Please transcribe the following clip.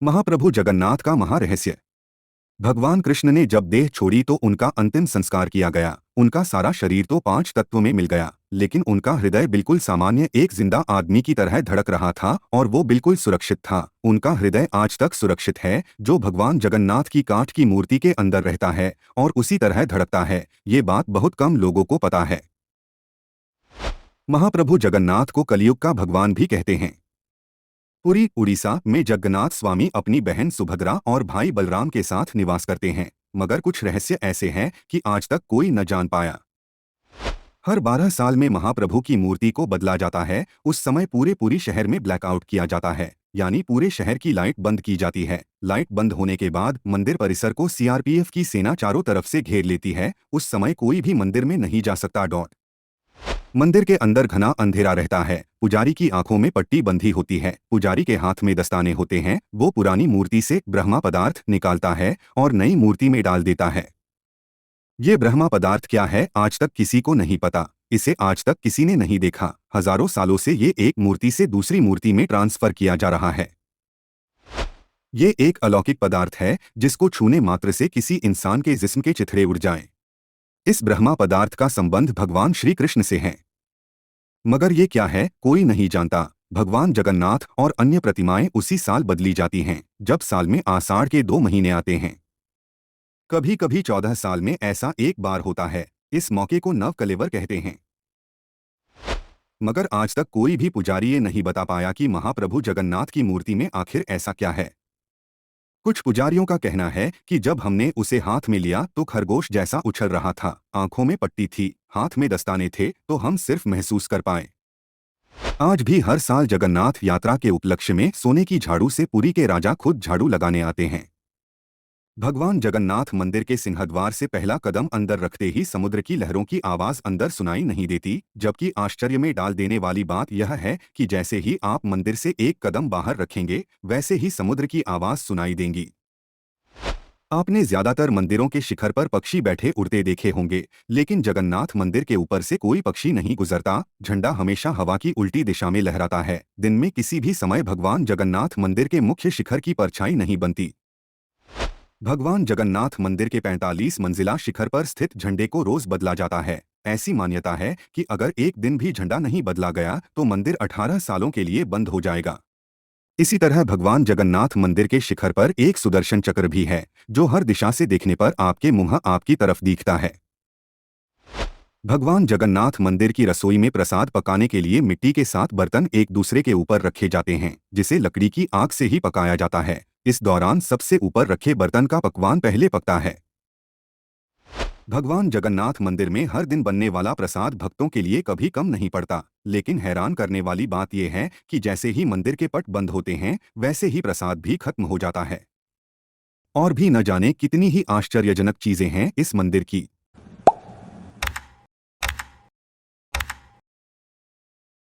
महाप्रभु जगन्नाथ का महारहस्य। भगवान कृष्ण ने जब देह छोड़ी तो उनका अंतिम संस्कार किया गया। उनका सारा शरीर तो 5 तत्वों में मिल गया, लेकिन उनका हृदय बिल्कुल सामान्य एक जिंदा आदमी की तरह धड़क रहा था और वो बिल्कुल सुरक्षित था। उनका हृदय आज तक सुरक्षित है, जो भगवान जगन्नाथ की काठ की मूर्ति के अंदर रहता है और उसी तरह धड़कता है। ये बात बहुत कम लोगों को पता है। महाप्रभु जगन्नाथ को कलयुग का भगवान भी कहते हैं। पुरी, उड़ीसा में जगन्नाथ स्वामी अपनी बहन सुभद्रा और भाई बलराम के साथ निवास करते हैं, मगर कुछ रहस्य ऐसे हैं कि आज तक कोई न जान पाया। हर 12 साल में महाप्रभु की मूर्ति को बदला जाता है। उस समय पूरे शहर में ब्लैकआउट किया जाता है, यानी पूरे शहर की लाइट बंद की जाती है। लाइट बंद होने के बाद मंदिर परिसर को सीआरपीएफ की सेना चारों तरफ से घेर लेती है। उस समय कोई भी मंदिर में नहीं जा सकता। मंदिर के अंदर घना अंधेरा रहता है। पुजारी की आंखों में पट्टी बंधी होती है। पुजारी के हाथ में दस्ताने होते हैं। वो पुरानी मूर्ति से ब्रह्मा पदार्थ निकालता है और नई मूर्ति में डाल देता है। ये ब्रह्मा पदार्थ क्या है, आज तक किसी को नहीं पता। इसे आज तक किसी ने नहीं देखा। हजारों सालों से ये एक मूर्ति से दूसरी मूर्ति में ट्रांसफर किया जा रहा है। ये एक अलौकिक पदार्थ है जिसको छूने मात्र से किसी इंसान के जिस्म के चिथड़े उड़ जाएं। इस ब्रह्मा पदार्थ का संबंध भगवान श्री कृष्ण से है, मगर ये क्या है कोई नहीं जानता। भगवान जगन्नाथ और अन्य प्रतिमाएं उसी साल बदली जाती हैं, जब साल में आषाढ़ के 2 महीने आते हैं। कभी कभी 14 साल में ऐसा एक बार होता है। इस मौके को नव कलेवर कहते हैं। मगर आज तक कोई भी पुजारी ये नहीं बता पाया कि महाप्रभु जगन्नाथ की मूर्ति में आखिर ऐसा क्या है। कुछ पुजारियों का कहना है कि जब हमने उसे हाथ में लिया तो खरगोश जैसा उछल रहा था, आंखों में पट्टी थी, हाथ में दस्ताने थे, तो हम सिर्फ महसूस कर पाए। आज भी हर साल जगन्नाथ यात्रा के उपलक्ष्य में सोने की झाड़ू से पुरी के राजा खुद झाड़ू लगाने आते हैं। भगवान जगन्नाथ मंदिर के सिंहद्वार से पहला कदम अंदर रखते ही समुद्र की लहरों की आवाज अंदर सुनाई नहीं देती, जबकि आश्चर्य में डाल देने वाली बात यह है कि जैसे ही आप मंदिर से एक कदम बाहर रखेंगे, वैसे ही समुद्र की आवाज सुनाई देंगी। आपने ज्यादातर मंदिरों के शिखर पर पक्षी बैठे उड़ते देखे होंगे, लेकिन जगन्नाथ मंदिर के ऊपर से कोई पक्षी नहीं गुजरता। झंडा हमेशा हवा की उल्टी दिशा में लहराता है। दिन में किसी भी समय भगवान जगन्नाथ मंदिर के मुख्य शिखर की परछाई नहीं बनती। भगवान जगन्नाथ मंदिर के 45 मंजिला शिखर पर स्थित झंडे को रोज बदला जाता है। ऐसी मान्यता है कि अगर एक दिन भी झंडा नहीं बदला गया तो मंदिर 18 सालों के लिए बंद हो जाएगा। इसी तरह भगवान जगन्नाथ मंदिर के शिखर पर एक सुदर्शन चक्र भी है, जो हर दिशा से देखने पर आपके मुंह आपकी तरफ दिखता है। भगवान जगन्नाथ मंदिर की रसोई में प्रसाद पकाने के लिए मिट्टी के 7 बर्तन एक दूसरे के ऊपर रखे जाते हैं, जिसे लकड़ी की आग से ही पकाया जाता है। इस दौरान सबसे ऊपर रखे बर्तन का पकवान पहले पकता है। भगवान जगन्नाथ मंदिर में हर दिन बनने वाला प्रसाद भक्तों के लिए कभी कम नहीं पड़ता, लेकिन हैरान करने वाली बात यह है कि जैसे ही मंदिर के पट बंद होते हैं, वैसे ही प्रसाद भी खत्म हो जाता है। और भी न जाने कितनी ही आश्चर्यजनक चीजें हैं इस मंदिर की।